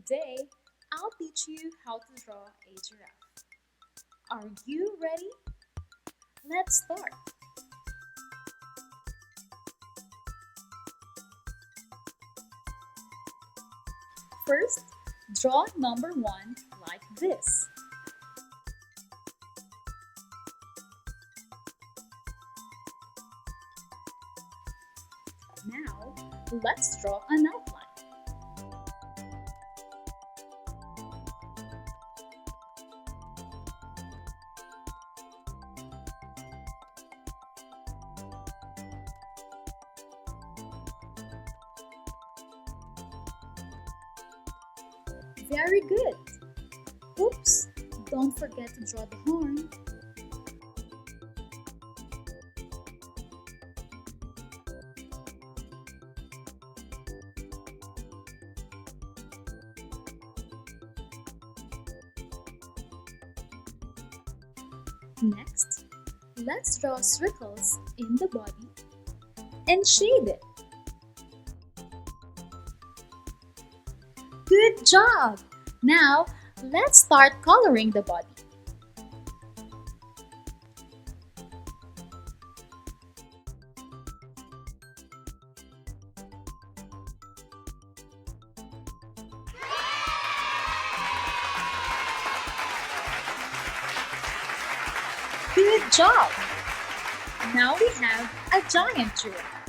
Today, I'll teach you how to draw a giraffe. Are you ready? Let's start. First, draw number 1 like this. Now, let's draw an outline. Very good. Oops, don't forget to draw the horn. Next, let's draw circles in the body and shade it. Good job! Now, let's start coloring the body. Good job! Now we have a giant giraffe.